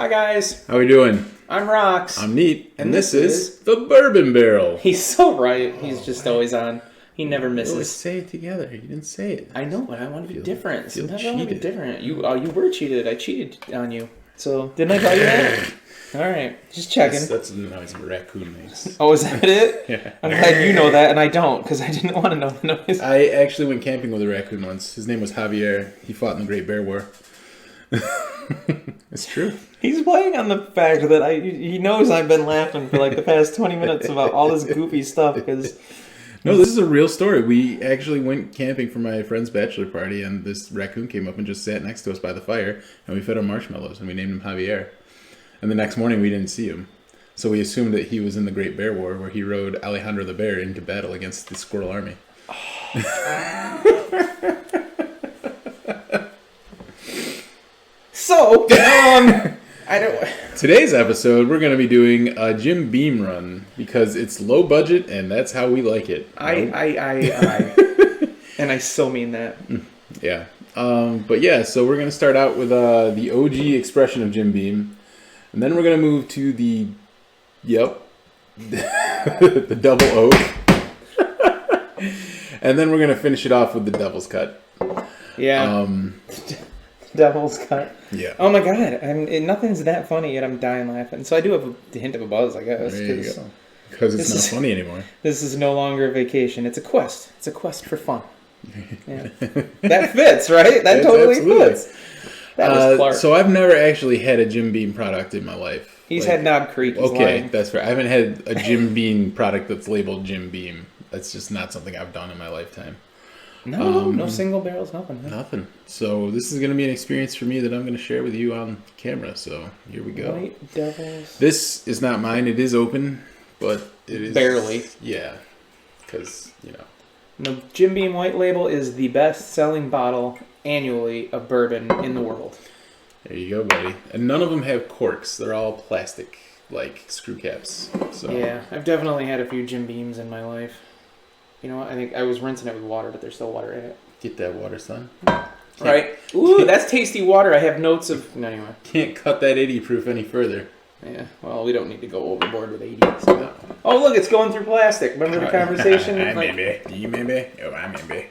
Hi guys, How we doing? I'm Rox. I'm Neat, and this is the Bourbon Barrel. He's so right. He's just always on. He never We always misses. say it together. You didn't say it. I know, but I want to be different. feel Sometimes I want to be cheated. different. You were cheated. I cheated on you. So didn't I tell you that? All right, just checking. That's the noise a raccoon makes. Oh, is that it? Yeah. I'm glad you know that, and I don't, because I didn't want to know the noise. I actually went camping with a raccoon once. His name was Javier. He fought in the Great Bear War. It's true. He's playing on the fact that he knows I've been laughing for like the past 20 minutes about all this goofy stuff, because... No, this is a real story. We actually went camping for my friend's bachelor party, and this raccoon came up and just sat next to us by the fire, and we fed him marshmallows, and we named him Javier. And the next morning, we didn't see him. So we assumed that he was in the Great Bear War, where he rode Alejandro the Bear into battle against the Squirrel Army. So, I don't... Today's episode, we're going to be doing a Jim Beam run, because it's low budget, and that's how we like it. I. And I so mean that. Yeah. But yeah, so we're going to start out with the OG expression of Jim Beam, and then we're going to move to the, the double oak, and then we're going to finish it off with the devil's cut. Yeah. Devil's cut. Yeah. Oh my god, nothing's that funny yet I'm dying laughing. So I do have a hint of a buzz, I guess. There you go. Because it's not funny anymore. This is no longer a vacation. It's a quest. It's a quest for fun. Yeah. That fits, right? That totally fits. That was Clark. So I've never actually had a Jim Beam product in my life. He's had Knob Creek. Okay, lying. that's fair. I haven't had a Jim Beam product that's labeled Jim Beam. That's just not something I've done in my lifetime. No single barrels, nothing. Huh? Nothing. So this is going to be an experience for me that I'm going to share with you on camera. So here we go. White Devils. This is not mine. It is open, but it is... Barely. Yeah, because, The Jim Beam White Label is the best-selling bottle annually of bourbon in the world. There you go, buddy. And none of them have corks. They're all plastic, like screw caps. So Yeah, I've definitely had a few Jim Beams in my life. You know what? I think I was rinsing it with water, but there's still water in it. Get that water, son. Right? Ooh, that's tasty water. I have notes of... No, anyway. Can't cut that 80 proof any further. Yeah, well, we don't need to go overboard with 80. So. No. Oh, look, it's going through plastic. Remember the conversation? Maybe. Do you maybe? Oh, I maybe.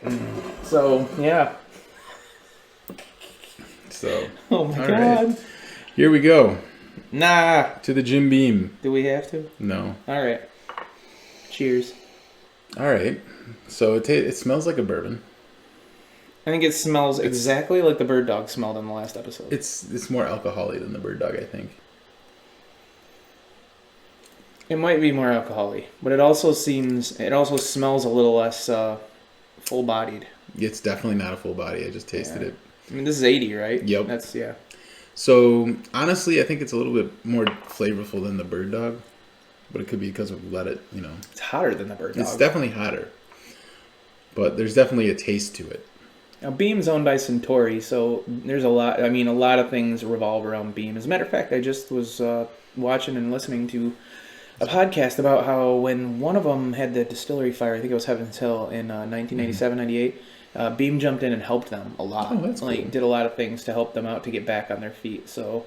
So, yeah. So, oh my all god. Right. Here we go. Nah. To the Jim Beam. Do we have to? No. All right. Cheers. All right. So it smells like a bourbon. I think it smells exactly like the bird dog smelled in the last episode. It's more alcoholic than the bird dog, I think. It might be more alcoholic, but it also smells a little less full-bodied. It's definitely not a full body. I just tasted it. I mean, this is 80, right? Yep. That's, yeah. So, honestly, I think it's a little bit more flavorful than the bird dog, but it could be because we let it, It's hotter than the bird dog. It's definitely hotter, but there's definitely a taste to it. Now, Beam's owned by Suntory, so there's a lot of things revolve around Beam. As a matter of fact, I just was watching and listening to a podcast about how when one of them had the distillery fire, I think it was Heaven's Hill in 1997, 98, Beam jumped in and helped them a lot. Oh, that's cool. Did a lot of things to help them out to get back on their feet. So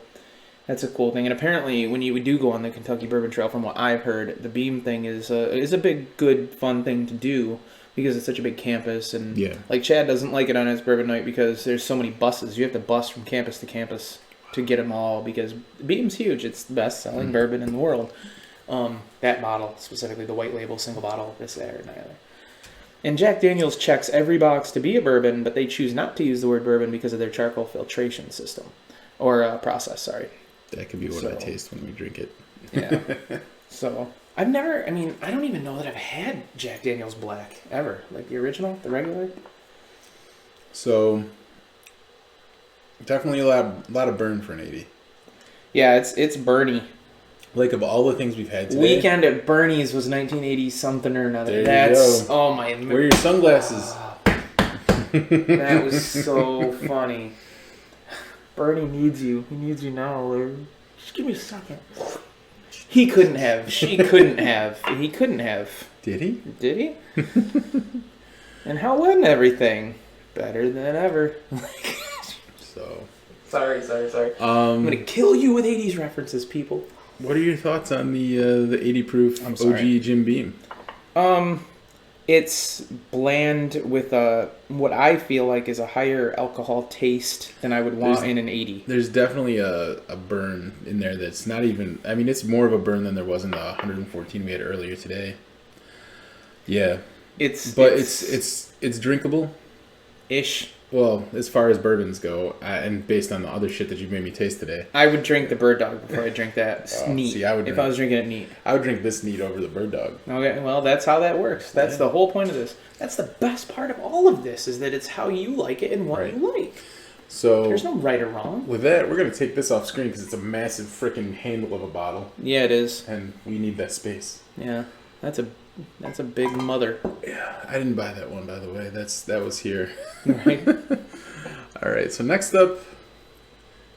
that's a cool thing. And apparently, when you do go on the Kentucky Bourbon Trail, from what I've heard, the Beam thing is a big, good, fun thing to do because it's such a big campus. And like Chad doesn't like it on his bourbon night because there's so many buses. You have to bus from campus to campus to get them all because Beam's huge. It's the best-selling bourbon in the world. That bottle, specifically the white label single bottle, this, that, or neither. And Jack Daniel's checks every box to be a bourbon, but they choose not to use the word bourbon because of their charcoal filtration system. Or process, sorry. That could be what I taste when we drink it. Yeah. So, I don't even know that I've had Jack Daniel's Black, ever. Like the original, the regular. So, definitely a lot of burn for an 80. Yeah, it's Bernie. Like, of all the things we've had today... Weekend at Bernie's was 1980 something or another. There you go. Oh my... Wear your sunglasses. That was so funny. Bernie needs you. He needs you now. Just give me a second. He couldn't have. She couldn't have. He couldn't have. Did he? Did he? And how wasn't everything? Better than ever. So, Sorry. I'm gonna kill you with 80s references, people. What are your thoughts on the 80 proof I'm sorry. OG Jim Beam? It's bland with what I feel like is a higher alcohol taste than I would want in an 80. There's definitely a burn in there that's not even... I mean, it's more of a burn than there was in the 114 we had earlier today. Yeah. It's drinkable. Ish. Well, as far as bourbons go, and based on the other shit that you made me taste today. I would drink the Bird Dog before I drink that neat. See, if I was drinking it neat. I would drink this neat over the Bird Dog. Okay, well, that's how that works. That's the whole point of this. That's the best part of all of this, is that it's how you like it and what you like. So there's no right or wrong. With that, we're going to take this off screen because it's a massive freaking handle of a bottle. Yeah, it is. And we need that space. Yeah, that's a big mother. Yeah, I didn't buy that one, by the way. That was here. Right. All right, so next up,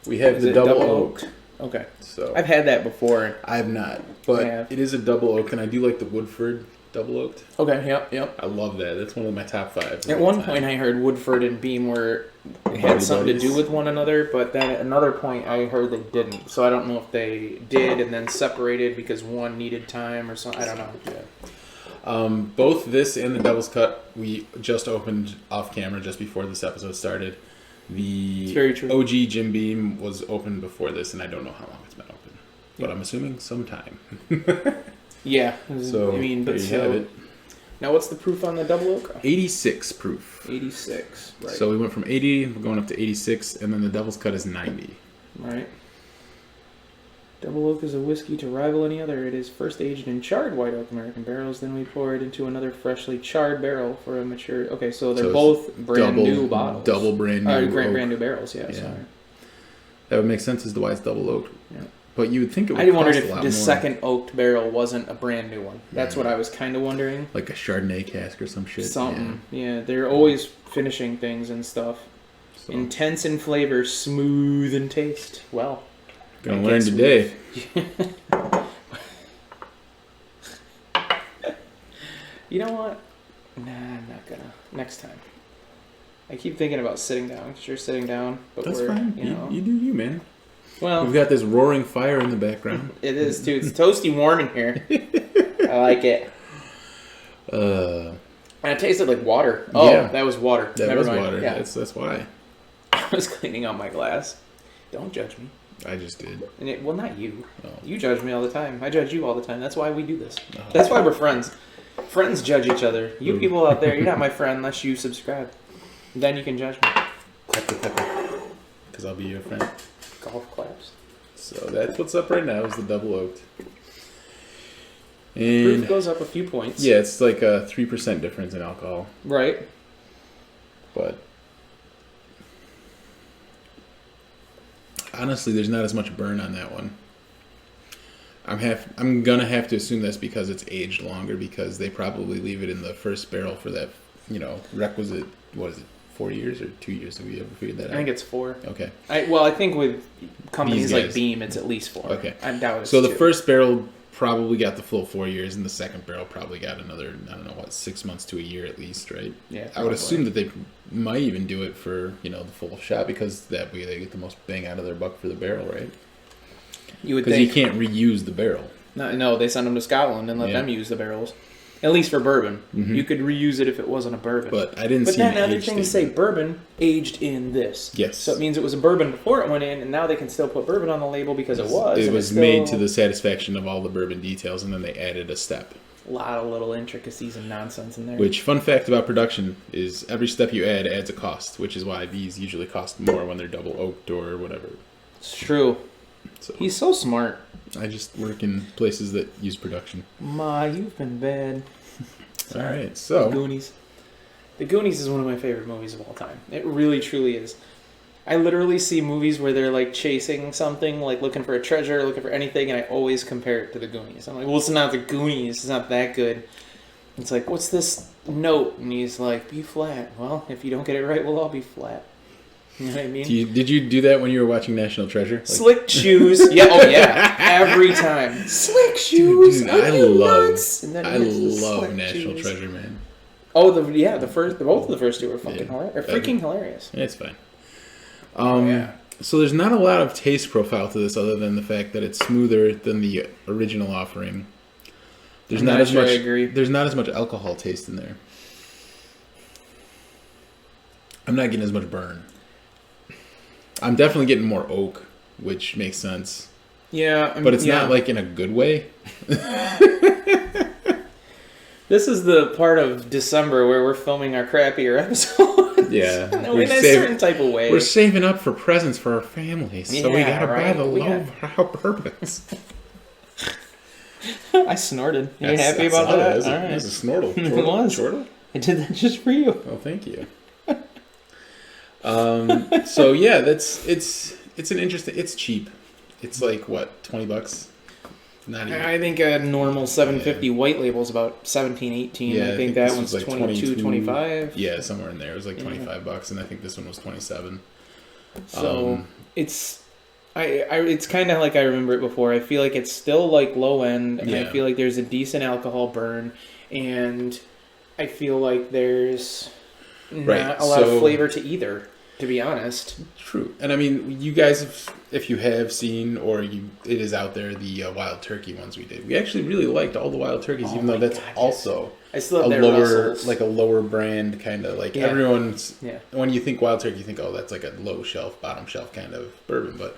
we have the double oak. Okay. So I've had that before. I have not, but it is a double oak, and I do like the Woodford double oaked. Okay, yep. I love that. That's one of my top 5. At one point, I heard Woodford and Beam had something to do with one another, but then at another point, I heard they didn't. So I don't know if they did and then separated because one needed time or something. I don't know. Yeah. Both this and the Devil's Cut we just opened off camera just before this episode started. The very true. OG Jim Beam was open before this, and I don't know how long it's been open, but I'm assuming sometime. Yeah. So there you have it. Now, what's the proof on the double oak? 86 proof. 86. Right. So we went from 80, we're going up to 86, and then the Devil's Cut is 90. Right. Double oak is a whiskey to rival any other. It is first aged in charred white oak American barrels. Then we pour it into another freshly charred barrel for a mature... Okay, so they're both brand new bottles. Double brand new. Brand new barrels, yeah. Sorry. That would make sense as to why it's double oaked. Yeah. But you would think it would cost wondered if the second oaked barrel wasn't a brand new one. That's what I was kind of wondering. Like a Chardonnay cask or some shit. Something. Yeah, they're always finishing things and stuff. So. Intense in flavor, smooth in taste. Well... Gonna learn today. You know what? Nah, I'm not gonna. Next time. I keep thinking about sitting down because you're sitting down, but that's fine. You do you, man. Well, we've got this roaring fire in the background. It is too. It's toasty warm in here. I like it. And it tasted like water. Oh, yeah. That was water. That was water. Yeah, that's why. I was cleaning out my glass. Don't judge me. I just did. And well, not you. Oh. You judge me all the time. I judge you all the time. That's why we do this. Oh. That's why we're friends. Friends judge each other. You people out there, you're not my friend unless you subscribe. Then you can judge me. Because I'll be your friend. Golf claps. So that's what's up right now is the double oaked. And proof goes up a few points. Yeah, it's like a 3% difference in alcohol. Right. But... honestly, there's not as much burn on that one. I'm gonna have to assume that's because it's aged longer because they probably leave it in the first barrel for that, requisite. What is it? 4 years or 2 years? Have you ever figured that out? I think it's 4. Okay. I think with companies like Beam, it's at least 4. Okay. I doubt it's so the 2. First barrel probably got the full 4 years, and the second barrel probably got another, 6 months to a year at least, right? Yeah. Probably. I would assume that they might even do it for, the full shot because that way they get the most bang out of their buck for the barrel, right? You would think. Because you can't reuse the barrel. No, they send them to Scotland and let them use the barrels. At least for bourbon. Mm-hmm. You could reuse it if it wasn't a bourbon. But I didn't see But then other things say bourbon aged in this. Yes. So it means it was a bourbon before it went in, and now they can still put bourbon on the label because it was. It was made to the satisfaction of all the bourbon details, and then they added a step. A lot of little intricacies and nonsense in there. Which, fun fact about production, is every step you add adds a cost, which is why these usually cost more when they're double oaked or whatever. It's true. So, he's so smart. I just work in places that use production. Ma, you've been bad. All right, so... The Goonies. The Goonies is one of my favorite movies of all time. It really, truly is. I literally see movies where they're, like, chasing something, like, looking for a treasure, looking for anything, and I always compare it to the Goonies. I'm like, well, it's not the Goonies. It's not that good. It's like, what's this note? And he's like, B flat. Well, if you don't get it right, we'll all be flat. You know what I mean? Did you do that when you were watching National Treasure? Like... Slick shoes. Yeah, oh yeah. Every time. Slick shoes. Dude, I love National Treasure, man. Oh, both of the first two are fucking hilarious. They're freaking hilarious. Yeah, it's fine. Yeah. So there's not a lot of taste profile to this other than the fact that it's smoother than the original offering. There's not as much. I agree. There's not as much alcohol taste in there. I'm not getting as much burn. I'm definitely getting more oak, which makes sense. Yeah, but it's not like in a good way. This is the part of December where we're filming our crappier episodes. Yeah. In a certain type of way. We're saving up for presents for our families, so we gotta buy the low-brow bourbons. I snorted. You happy about that? All right. It was a snortle. It was. Chortle? I did that just for you. Oh, thank you. So yeah, it's an interesting. It's cheap. It's like what, $20? Not even. I think a normal 750 white label is about 17, 18. Yeah, I think that one's like 22, 25. Yeah, somewhere in there. It was like $25, and I think this one was 27. So it's kind of like I remember it before. I feel like it's still like low end, and I feel like there's a decent alcohol burn, and I feel like there's not a lot of flavor to either, to be honest. True. And I mean, you guys, if you have seen, or it is out there, the wild turkey ones we did. We actually really liked all the wild turkeys, even though that's also I still have a lower, like a lower brand kind of, like everyone's, when you think wild turkey, you think, oh, that's like a low shelf, bottom shelf kind of bourbon, but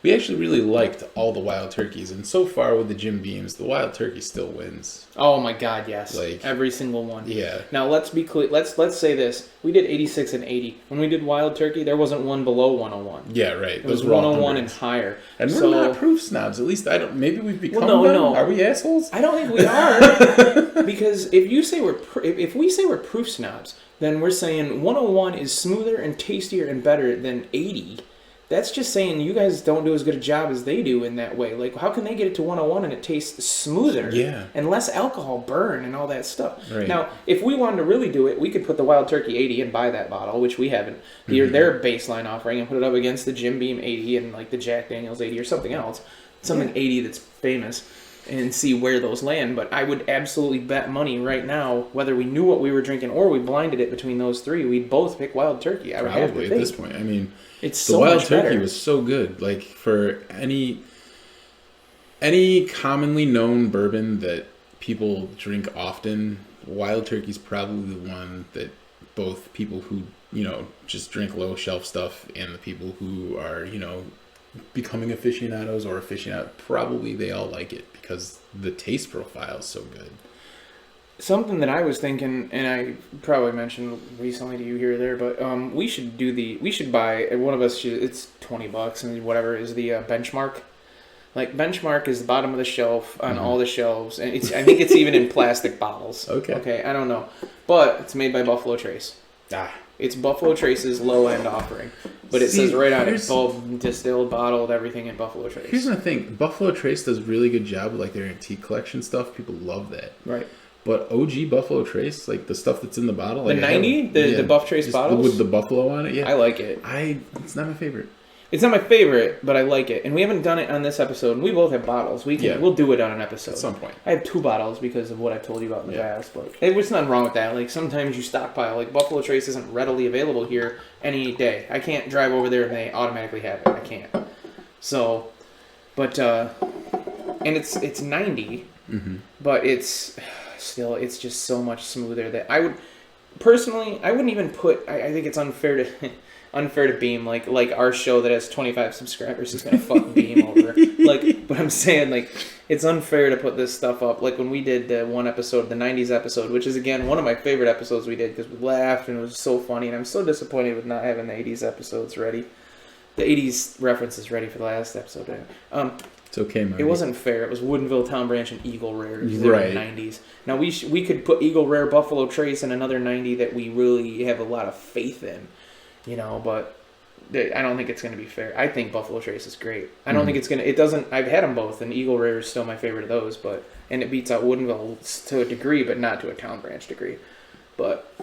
we actually really liked all the wild turkeys, and so far with the Jim Beams, the wild turkey still wins. Oh my God, yes! Like every single one. Yeah. Now let's be clear. Let's say this: we did 86 and 80. When we did wild turkey, there wasn't one below 101. Yeah, right. It was 101 and higher. And we're not proof snobs. At least I don't. Maybe we've become them. No. Are we assholes? I don't think we are. Because if you say if we say we're proof snobs, then we're saying 101 is smoother and tastier and better than 80. That's just saying you guys don't do as good a job as they do in that way. Like, how can they get it to 101 and it tastes smoother and less alcohol burn and all that stuff? Right. Now, if we wanted to really do it, we could put the Wild Turkey 80 and buy that bottle, which we haven't. Their baseline offering, and put it up against the Jim Beam 80 and like the Jack Daniels 80 or something else. Something 80 that's famous. And see where those land. But I would absolutely bet money right now, whether we knew what we were drinking or we blinded it between those three, we'd both pick Wild Turkey. I would have to at think. this point. I mean, it's the so Wild much Turkey better. was so good. Like, for any commonly known bourbon that people drink often, Wild Turkey's probably the one that both people who, just drink low shelf stuff and the people who are, becoming aficionados or aficionados, probably they all like it because the taste profile is so good. Something that I was thinking, and I probably mentioned recently to you here or there, but we should buy, one of us should, it's $20 and whatever is the Benchmark. Like, Benchmark is the bottom of the shelf on all the shelves, and I think it's even in plastic bottles. Okay, I don't know. But it's made by Buffalo Trace. It's Buffalo Trace's low-end offering. But it says right on it, bulb, distilled, bottled, everything in Buffalo Trace. Here's the thing. Buffalo Trace does a really good job with, like, their antique collection stuff. People love that. Right. But OG Buffalo Trace, like, the stuff that's in the bottle. The like 90? The Buff Trace bottles? With the buffalo on it, yeah. I like it. It's not my favorite. It's not my favorite, but I like it. And we haven't done it on this episode. And we both have bottles. We'll do it on an episode. At some point. I have 2 bottles because of what I've told you about in the past. But there's nothing wrong with that. Like, sometimes you stockpile. Like, Buffalo Trace isn't readily available here any day. I can't drive over there and they automatically have it. I can't. So, but, and it's 90, but it's still, it's just so much smoother that I would, personally, I wouldn't even put, I think it's unfair to Beam, like our show that has 25 subscribers is gonna fuck Beam over. Like, but I'm saying, like, it's unfair to put this stuff up. Like when we did the one episode, the 90s episode, which is again one of my favorite episodes we did because we laughed and it was so funny. And I'm so disappointed with not having the 80s episodes ready, the 80s references ready for the last episode. It's okay, Marty. It wasn't fair. It was Woodinville, Town Branch, and Eagle Rare. Right. 90s. Now we could put Eagle Rare, Buffalo Trace, and another 90 that we really have a lot of faith in. But I don't think it's going to be fair. I think Buffalo Trace is great. I don't think it's going to... It doesn't... I've had them both, and Eagle Rare is still my favorite of those, and it beats out Woodinville to a degree, but not to a Town Branch degree. But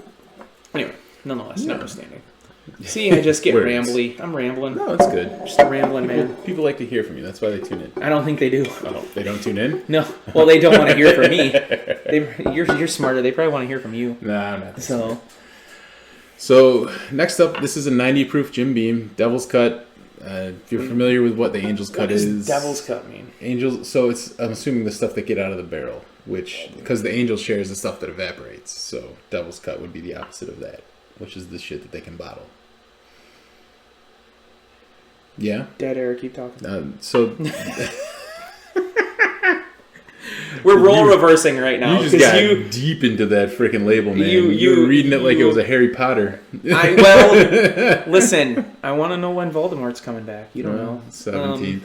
anyway, nonetheless, notwithstanding. See, I just get rambly. I'm rambling. No, it's good. Just a rambling man. People like to hear from you. That's why they tune in. I don't think they do. Oh, they don't tune in? No. Well, they don't want to hear from me. You're smarter. They probably want to hear from you. Nah, I'm not. So next up, this is a 90 proof Jim Beam, Devil's Cut. If you're familiar with what the Angel's Cut What does is, Devil's Cut mean? Angels. So I'm assuming the stuff that get out of the barrel, which because the Angel share is the stuff that evaporates. So Devil's Cut would be the opposite of that, which is the shit that they can bottle. Yeah. Dead air. Keep talking. So we're role reversing right now. You just got deep into that freaking label, man. You were reading it like it was a Harry Potter. Listen. I want to know when Voldemort's coming back. You don't know. 17th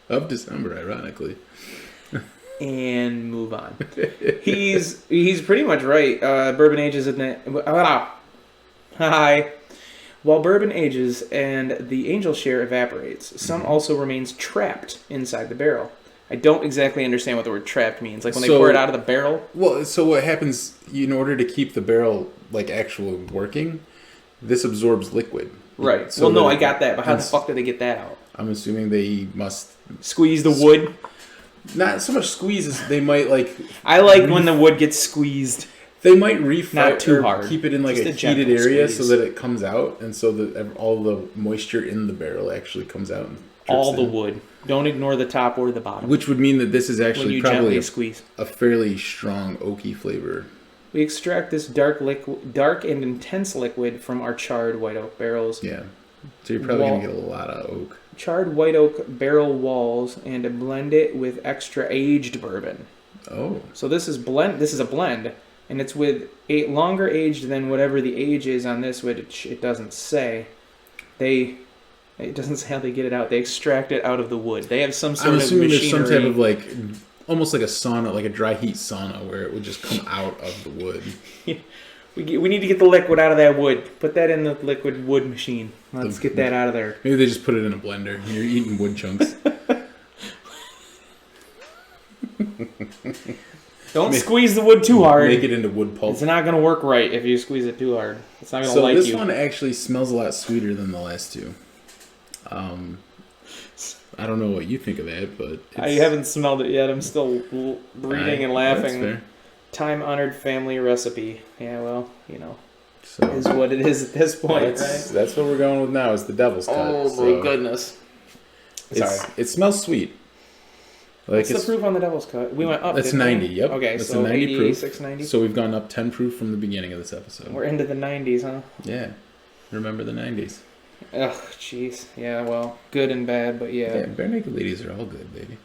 of December, ironically. And move on. He's pretty much right. Bourbon ages in it. Hi. While bourbon ages and the angel share evaporates, some also remains trapped inside the barrel. I don't exactly understand what the word trapped means. Like when they pour it out of the barrel? Well, so what happens, in order to keep the barrel like actually working, this absorbs liquid. Right. So no, I got that, but how the fuck do they get that out? I'm assuming they must... Squeeze the wood? Not so much squeeze as they might like... I like when the wood gets squeezed. They might refire not too hard. Keep it in like a heated area so that it comes out, and so that all the moisture in the barrel actually comes out. And all the wood. Don't ignore the top or the bottom. Which would mean that this is actually probably squeeze. A fairly strong oaky flavor. We extract this dark and intense liquid from our charred white oak barrels. Yeah. So you're probably going to get a lot of oak. Charred white oak barrel walls and blend it with extra aged bourbon. Oh. So this is a blend. And it's with a longer aged than whatever the age is on this, which it doesn't say. It doesn't say how they get it out. They extract it out of the wood. They have some sort of machinery. I'm assuming there's some type of like, almost like a sauna, like a dry heat sauna, where it would just come out of the wood. We need to get the liquid out of that wood. Put that in the liquid wood machine. Let's get that out of there. Maybe they just put it in a blender. You're eating wood chunks. Don't squeeze the wood too hard. Make it into wood pulp. It's not going to work right if you squeeze it too hard. It's not going to like you. So this one actually smells a lot sweeter than the last two. I don't know what you think of that, but... I haven't smelled it yet. I'm still reading and laughing. That's fair. Time-honored family recipe. Yeah, well, is what it is at this point, right? That's what we're going with now, is the Devil's Cut. Oh, my goodness. Sorry. It smells sweet. What's the proof on the Devil's Cut? We went up. That's 90. Yep. Okay, that's so 90 proof. 690. So we've gone up 10 proof from the beginning of this episode. We're into the 90s, huh? Yeah. Remember the 90s. Ugh, jeez. Yeah, well, good and bad, but yeah. Yeah, Bare Naked Ladies are all good, baby.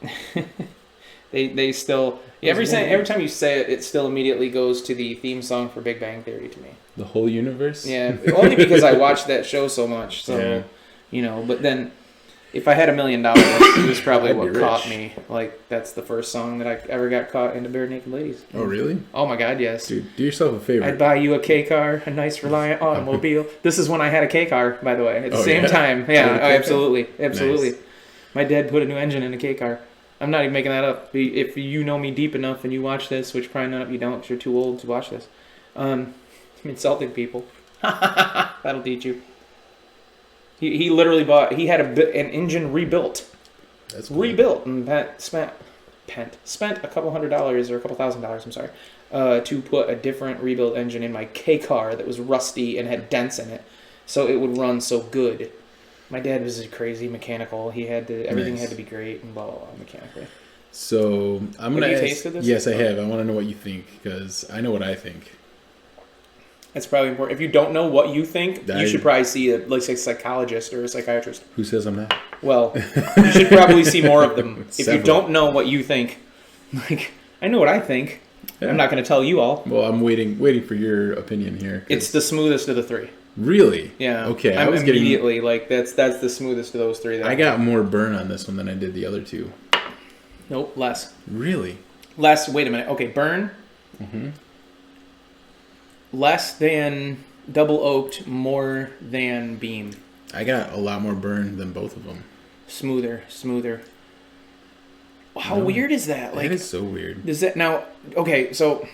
They still... Yeah, every time you say it, it still immediately goes to the theme song for Big Bang Theory to me. The whole universe? Yeah, only because I watched that show so much. So, but then... If I had $1 million, it was probably what caught me. Like, that's the first song that I ever got caught into Bare Naked Ladies. Oh, really? Oh, my God, yes. Dude, do yourself a favor. I'd buy you a K-car, a nice, reliant automobile. This is when I had a K-car, by the way, at the same time. Yeah, absolutely. Absolutely. Nice. My dad put a new engine in a K-car. I'm not even making that up. If you know me deep enough and you watch this, which probably not, you don't, because you're too old to watch this. I'm insulting people. That'll teach you. He literally had an engine rebuilt. That's cool. Rebuilt and spent a couple $100 or a couple $1,000, I'm sorry, to put a different rebuilt engine in my K car that was rusty and had dents in it, so it would run so good. My dad was crazy mechanical. Everything had to be great and blah blah blah mechanically. So I'm gonna. Have you tasted this? Yes, I have. I want to know what you think because I know what I think. It's probably important. If you don't know what you think, you should probably see a psychologist or a psychiatrist. Who says I'm not? Well, you should probably see more of them. If Several. You don't know what you think, I know what I think. Yeah. I'm not going to tell you all. Well, I'm waiting for your opinion here. It's the smoothest of the three. Really? Yeah. Okay. I'm immediately that's the smoothest of those three. I got more burn on this one than I did the other two. Nope, less. Really? Less. Wait a minute. Okay, burn. Mm-hmm. Less than double oaked, more than beam. I got a lot more burn than both of them. Smoother. How weird is that? That is so weird. Does that now? Okay, so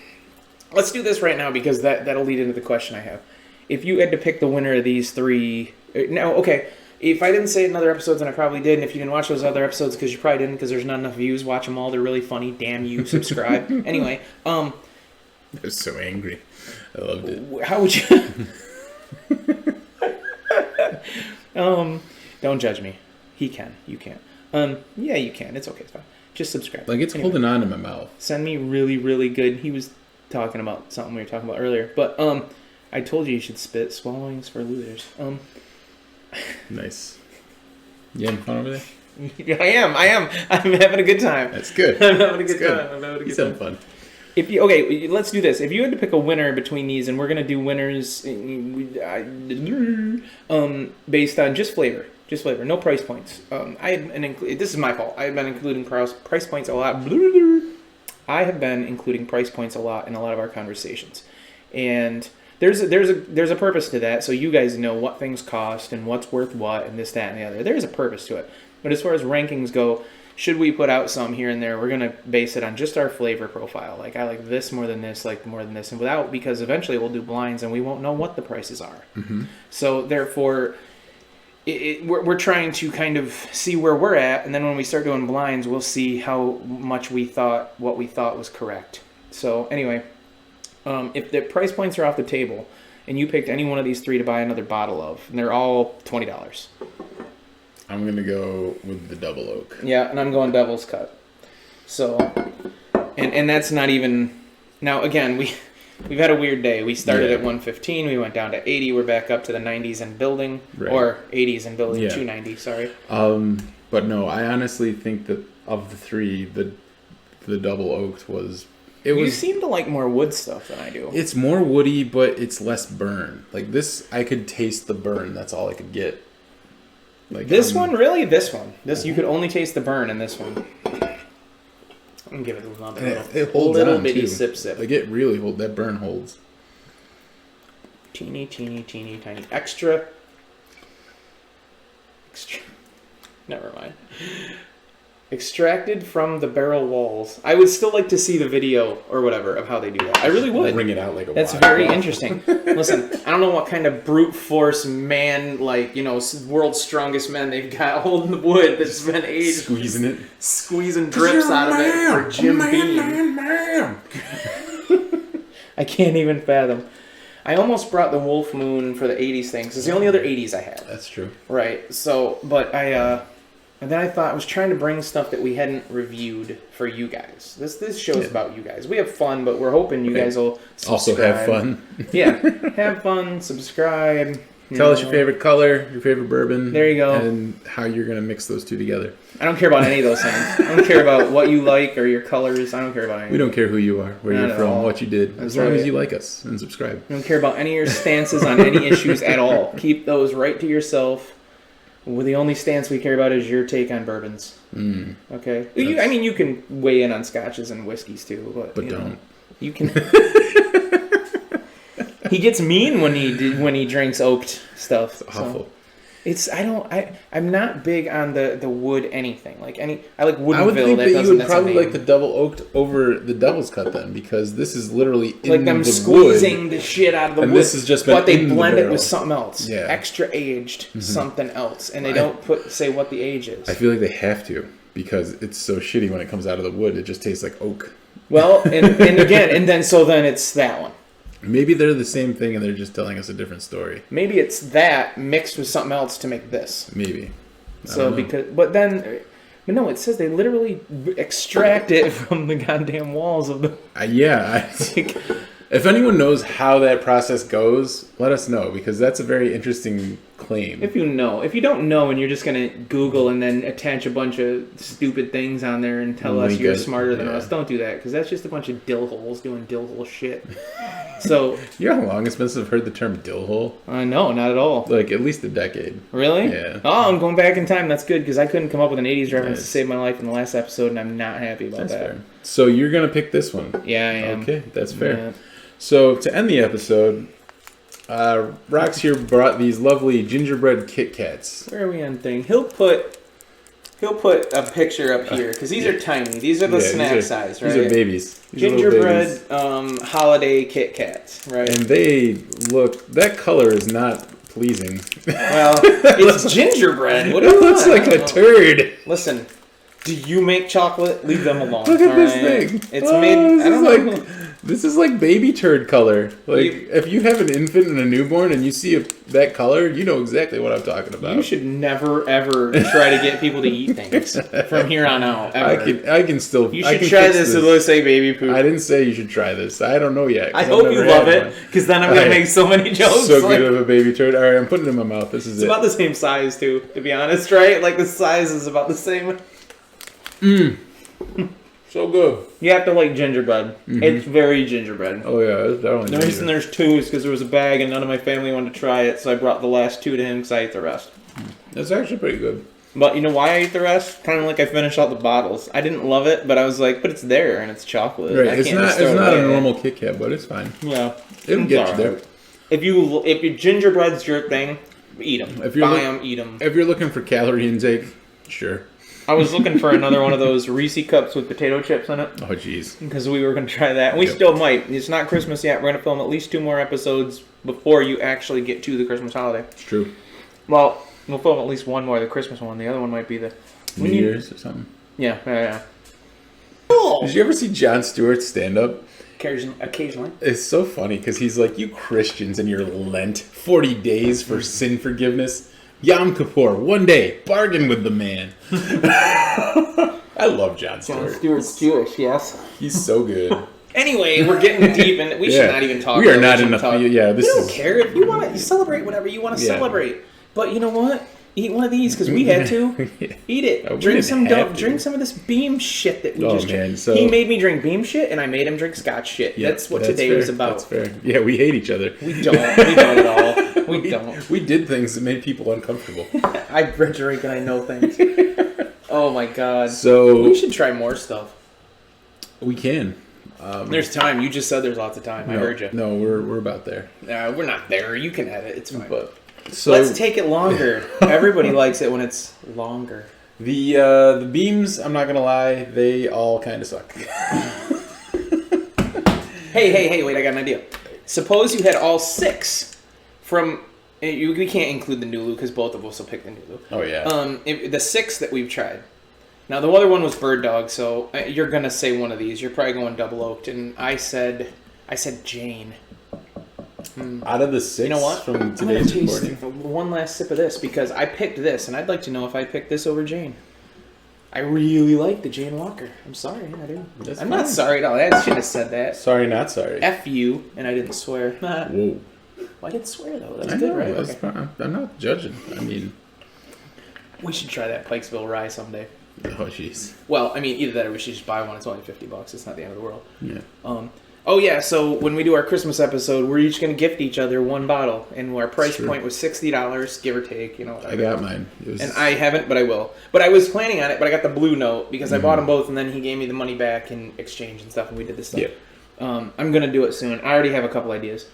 let's do this right now because that'll lead into the question I have. If you had to pick the winner of these three, now okay. If I didn't say it in other episodes, and I probably did, and if you didn't watch those other episodes because you probably didn't because there's not enough views, watch them all. They're really funny. Damn you, subscribe. Anyway, I was so angry. I loved it. How would you? Don't judge me. He can. You can't. Yeah, you can. It's okay. It's fine. Just subscribe. Like, it's holding on to my mouth. Send me really, really good. He was talking about something we were talking about earlier. But, I told you should spit. Swallowing's for losers. Nice. You having fun over there? I am. I'm having a good time. That's good. I'm having a good time. He's having fun. Okay, let's do this. If you had to pick a winner between these, and we're gonna do winners based on just flavor, no price points. This is my fault. I have been including price points a lot. I have been including price points a lot in a lot of our conversations, and there's a purpose to that. So you guys know what things cost and what's worth what, and this, that, and the other. There's a purpose to it. But as far as rankings go, should we put out some here and there, we're going to base it on just our flavor profile. Like, I like this more than this, and because eventually we'll do blinds and we won't know what the prices are. Mm-hmm. So therefore, we're trying to kind of see where we're at, and then when we start doing blinds, we'll see how much what we thought was correct. So anyway, if the price points are off the table, and you picked any one of these three to buy another bottle of, and they're all $20. I'm going to go with the double oak. Yeah, and I'm going Devil's Cut. So, and that's not even... Now, again, we've had a weird day. We started at 115, we went down to 80, we're back up to the 90s and building. Right. Or 80s and building, 290, sorry. But no, I honestly think that of the three, the double oaked was... You seem to like more wood stuff than I do. It's more woody, but it's less burn. Like this, I could taste the burn. That's all I could get. Like this one, really? This one. You could only taste the burn in this one. I'm gonna give it a little bitty too. sip. Like it really holds. That burn holds. Teeny, tiny. Extra. Never mind. Extracted from the barrel walls. I would still like to see the video or whatever of how they do that. I really would. Bring it out like a That's very interesting. Listen, I don't know what kind of brute force man, world's strongest men they've got holding the wood that's been aged. Squeezing drips out of it for Jim Beam. I can't even fathom. I almost brought the Wolf Moon for the 80s thing, 'cause it's the only other 80s I had. That's true. Right, so, but and then I thought I was trying to bring stuff that we hadn't reviewed for you guys. This show's about you guys. We have fun, but we're hoping you guys will subscribe. Also have fun. Yeah, have fun, subscribe. Tell us your favorite color, your favorite bourbon. There you go. And how you're going to mix those two together. I don't care about any of those things. I don't care about what you like or your colors. I don't care about anything. We don't care who you are, where Not you're from, all. what you did. As long as you like us and subscribe. I don't care about any of your stances on any issues at all. Keep those right to yourself. Well, the only stance we care about is your take on bourbons. Okay? You can weigh in on scotches and whiskeys too, but don't. You can. He gets mean when he drinks oaked stuff. It's awful. I'm not big on the wood anything. I like Woodinville. I would think that you would probably like like the double oaked over the Devil's Cut then, because this is literally in like them the squeezing wood, the shit out of the and wood. this has just been but they in blend the it barrel. with something else. Yeah. Extra aged something else, and they don't say what the age is. I feel like they have to, because it's so shitty when it comes out of the wood. It just tastes like oak. Well, and then it's that one. Maybe they're the same thing and they're just telling us a different story. Maybe it's that mixed with something else to make this. Maybe. But no, it says they literally extract it from the goddamn walls of the. If anyone knows how that process goes, let us know, because that's a very interesting claim. If you don't know, and you're just gonna Google and then attach a bunch of stupid things on there and tell us you're smarter than us, don't do that, because that's just a bunch of dill holes doing dill hole shit. So you know how long it's been since I've heard the term dill hole? No, not at all. Like at least a decade. Really? Yeah. Oh, I'm going back in time. That's good, because I couldn't come up with an 80s reference to save my life in the last episode, and I'm not happy about that. Fair. So you're gonna pick this one? Yeah, I am. Okay, that's fair. Yeah. So to end the episode, Rox here brought these lovely gingerbread Kit Kats. Where are we on thing? He'll put a picture up here, because these are tiny. These are the snack size, right? These are babies. Gingerbread holiday Kit Kats, right? And they look. That color is not pleasing. Well, it's gingerbread. What do you looks like a turd. Listen, do you make chocolate? Leave them alone. Look at this thing. It's made. I don't know. This is like baby turd color. Like, if you have an infant and a newborn and you see that color, you know exactly what I'm talking about. You should never, ever try to get people to eat things from here on out, ever. I can still... You should try this and let's say baby poop. I didn't say you should try this. I don't know yet. I hope you love it, because then I'm going to make so many jokes. So good of a baby turd. All right, I'm putting it in my mouth. This is It's about the same size, too, to be honest, right? Like, the size is about the same. So good. You have to like gingerbread. Mm-hmm. It's very gingerbread. Oh, yeah. It's definitely The reason there's two is because there was a bag and none of my family wanted to try it, so I brought the last two to him because I ate the rest. That's actually pretty good. But you know why I ate the rest? Kind of like I finished all the bottles. I didn't love it, but I was like, but it's there and it's chocolate. Right. It's not a normal Kit Kat, but it's fine. Yeah. It'll get you there. If your gingerbread's your thing, eat them. Buy them, eat them. If you're looking for calorie intake, sure. I was looking for another one of those Reese cups with potato chips in it. Oh, jeez. Because we were going to try that. We still might. It's not Christmas yet. We're going to film at least 2 more episodes before you actually get to the Christmas holiday. It's true. Well, we'll film at least one more, the Christmas one. The other one might be the... New Year's or something. Yeah. Oh. Did you ever see Jon Stewart's stand-up? Occasionally. It's so funny because he's like, you Christians and your Lent, 40 days for sin forgiveness. Yom Kippur, 1 day, bargain with the man. I love Jon Stewart. Jon Stewart's Jewish, yes. He's so good. Anyway, we're getting deep, and we should not even talk. We are not in the... Yeah, we don't care. If you want to celebrate whatever you want to celebrate. But you know what? Eat one of these, because we had to. Eat it. Drink some of this Beam shit that we just drank. So... He made me drink Beam shit, and I made him drink Scotch shit. Yeah, that's what today was about. That's fair. Yeah, we hate each other. We don't at all. We don't. We did things that made people uncomfortable. I drink and I know things. Oh my god. So... We should try more stuff. We can. There's time. You just said there's lots of time. I heard you. No, we're about there. We're not there. You can edit. It's fine. But... So, let's take it longer. Everybody likes it when it's longer. The beams, I'm not going to lie, they all kind of suck. Hey, wait, I got an idea. Suppose you had all 6 from... We can't include the Nulu because both of us will pick the Nulu. Oh, yeah. The 6 that we've tried. Now, the other one was Bird Dog, so you're going to say one of these. You're probably going double oaked, and I said Jane. Out of the 6 you know what? from today's recording. One last sip of this because I picked this, and I'd like to know if I picked this over Jane. I really like the Jane Walker. I'm sorry, I do. I'm not sorry at all. I shouldn't have said that. Sorry, not sorry. F you, and I didn't swear. Whoa. Well, I didn't swear though. That's good, right? That's fine. I'm not judging. I mean, we should try that Pikesville rye someday. Oh, jeez. Well, I mean, either that or we should just buy one. It's only $50. It's not the end of the world. Yeah. Oh, yeah, so when we do our Christmas episode, we're each going to gift each other one bottle, and our price point was $60, give or take, whatever. I got mine. And I haven't, but I will. But I was planning on it, but I got the blue note, because I bought them both, and then he gave me the money back in exchange and stuff, and we did this stuff. Yeah. I'm going to do it soon. I already have a couple ideas.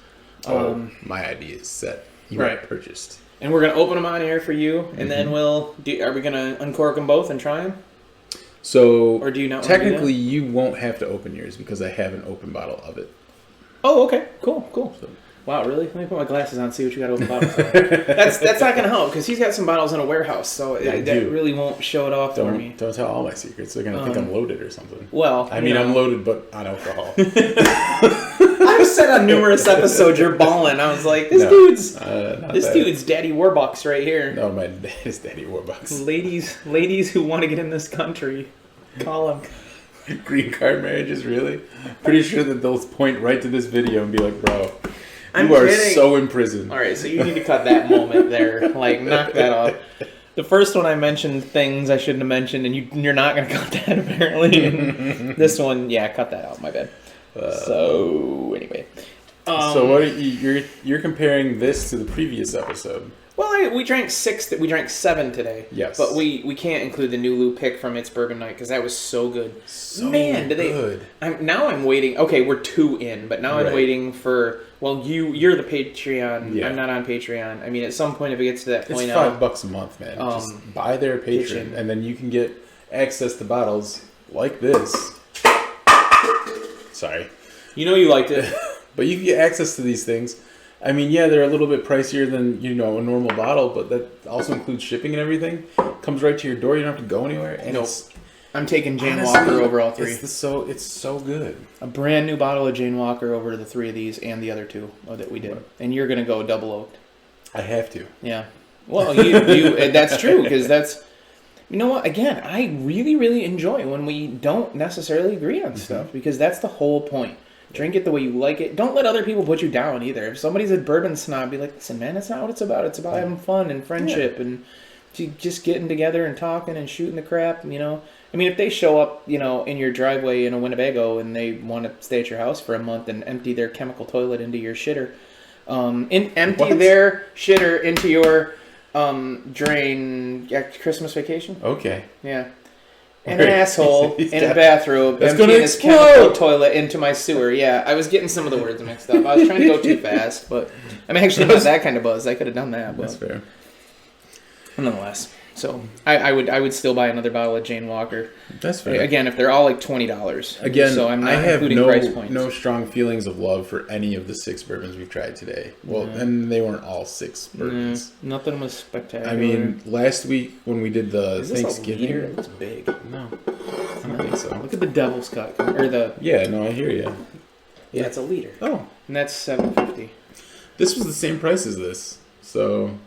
My idea is set. You purchased. And we're going to open them on air for you, and then are we going to uncork them both and try them? So, or do you not technically, you won't have to open yours because I have an open bottle of it. Oh, okay. Cool. So, wow, really? Let me put my glasses on and see what you got open bottles of. That's not going to help because he's got some bottles in a warehouse, so that really won't show it off for me. Don't tell all my secrets. They're going to think I'm loaded or something. Well, I mean, I'm loaded, but on alcohol. I've said on numerous episodes you're balling. I was like, this dude's Daddy Warbucks right here. No, my dad is Daddy Warbucks. Ladies who want to get in this country, call him. Green card marriages, really? Pretty sure that they'll point right to this video and be like, bro, you are so in prison. All right, so you need to cut that moment there. Like, knock that off. The first one I mentioned things I shouldn't have mentioned, and you're not going to cut that apparently. And this one, cut that out. My bad. So anyway, so what you're comparing this to the previous episode? Well, we drank 7 today. Yes, but we can't include the Nulu pick from It's Bourbon Night because that was so good. Good. I'm waiting. Okay, we're 2 in, but now I'm waiting for. Well, you're the Patreon. Yeah. I'm not on Patreon. I mean, at some point, if it gets to that point, it's $5 a month, man. Just buy their Patreon, and then you can get access to bottles like this. Sorry. You know you liked it. But you can get access to these things. I mean, yeah, they're a little bit pricier than, a normal bottle, but that also includes shipping and everything. Comes right to your door. You don't have to go anywhere. And I'm taking Jane Honestly, Walker over all three. It's so good. A brand new bottle of Jane Walker over the three of these and the other two that we did. And you're going to go double oaked. I have to. Yeah. Well, you that's true, because that's... You know what? Again, I really, really enjoy when we don't necessarily agree on stuff, because that's the whole point. Drink it the way you like it. Don't let other people put you down either. If somebody's a bourbon snob, be like, listen, man, that's not what it's about. It's about having fun and friendship and just getting together and talking and shooting the crap, you know. I mean, if they show up, you know, in your driveway in a Winnebago and they want to stay at your house for a month and empty their chemical toilet into your shitter, their shitter into your drain at Christmas vacation. Okay. Yeah. And an asshole in a bathrobe That's emptying gonna his explode. chemical toilet into my sewer. Yeah, I was getting some of the words mixed up. I was trying to go too fast, but I'm actually not that kind of buzz. I could have done that, but That's fair. nonetheless. So I would still buy another bottle of Jane Walker. That's fair. Again, if they're all like $20. Again, so I'm not I have including price points. no strong feelings of love for any of the 6 bourbons we've tried today. Well, and they weren't all 6 bourbons. Nothing was spectacular. I mean, last week when we did the is this Thanksgiving, a liter? It looks big. no, I don't think so. Look at the Devil's Cut, or the Yeah, no, I hear you. yeah, it's a liter, Oh, and that's $7.50. this was the same price as this, so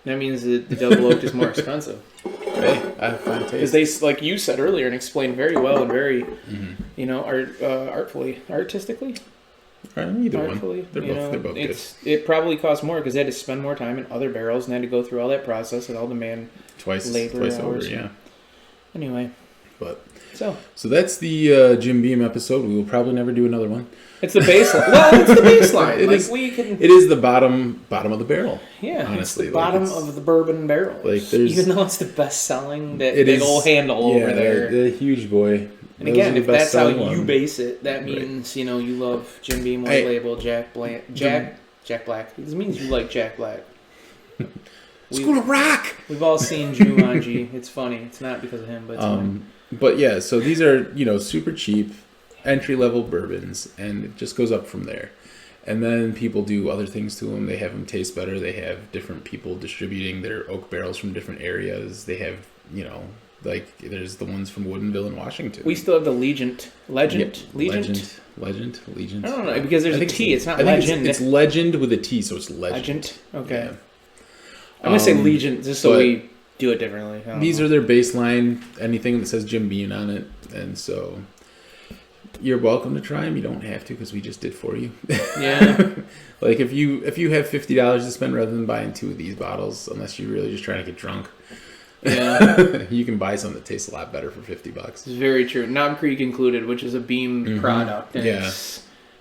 That means that the double oaked is more expensive. hey, I have fine Because taste. they, like you said earlier, and explained very well and very, you know, artistically, Either artfully. one, they're you both know, they're both good. it probably costs more because they had to spend more time in other barrels and had to go through all that process and all the man Twice labor over, hours. yeah. Anyway, But so that's the Jim Beam episode. We will probably never do another one. it's the baseline. Well, it's the baseline. It like is- we can. It is the bottom of the barrel. Yeah, honestly, it's the like, bottom it's- of the bourbon barrel. like, there's- even though it's the best selling, that It big is- old handle over there. the huge boy. And Those again, are the if that's how best-selling you one. base it, that means you know you love Jim Beam White Hey, Label, Jack Black. It means you like Jack Black. It's gonna rock. We've all seen Jumanji. It's funny. It's not because of him, but it's funny. But yeah, so these are super cheap, entry level bourbons, and it just goes up from there. And then people do other things to them. They have them taste better. They have different people distributing their oak barrels from different areas. They have like there's the ones from Woodinville in Washington. We still have the Legend. Legend. I don't know because there's a T. It's not I think Legend. It's Legend with a T, so it's Legend. Legend. Okay. Yeah. I'm gonna say Legion just so but we do it differently. These are their baseline. Anything that says Jim Beam on it, and so you're welcome to try them. You don't have to because we just did for you. Yeah. Like if you have $50 to spend rather than buying 2 of these bottles, unless you're really just trying to get drunk, Yeah. you can buy something that tastes a lot better for $50. It's very true. Knob Creek included, which is a Beam product. And Yeah.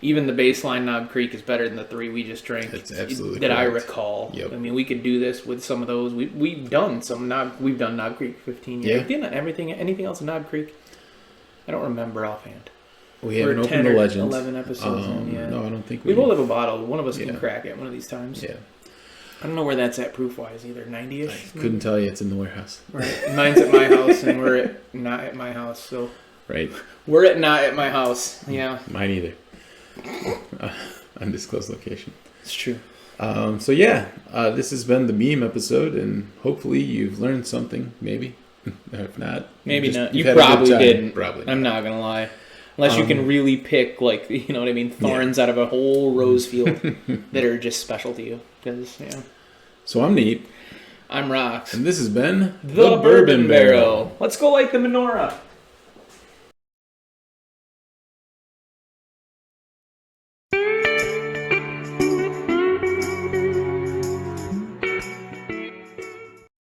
even the baseline Knob Creek is better than the 3 we just drank. That's absolutely that I correct. recall. Yep. I mean, we could do this with some of those. We've done We've done Knob Creek 15 years. Yeah. We've done anything else in Knob Creek? I don't remember offhand. We We're haven't 10 opened the or Legend. 11 episodes in, yeah. No, I don't think We both have a bottle. One of us can Yeah. crack it one of these times. Yeah, I don't know where that's at proof-wise either. I 90-ish? couldn't tell you. It's in the warehouse. Right. Mine's at my house, and we're not at my house. So Right. we're not at my house. Yeah, Mine either. Undisclosed location. it's true. So yeah, this has been the meme episode, and hopefully you've learned something. Maybe, if not, Maybe not. you've You had a good probably time. didn't. Probably. I'm not gonna lie. Unless you can really pick, like, you know what I mean, thorns out of a whole rose field that are just special to you. Because, yeah. So I'm Neat, I'm Rox. and this has been The Bourbon Barrel. Let's go light the menorah.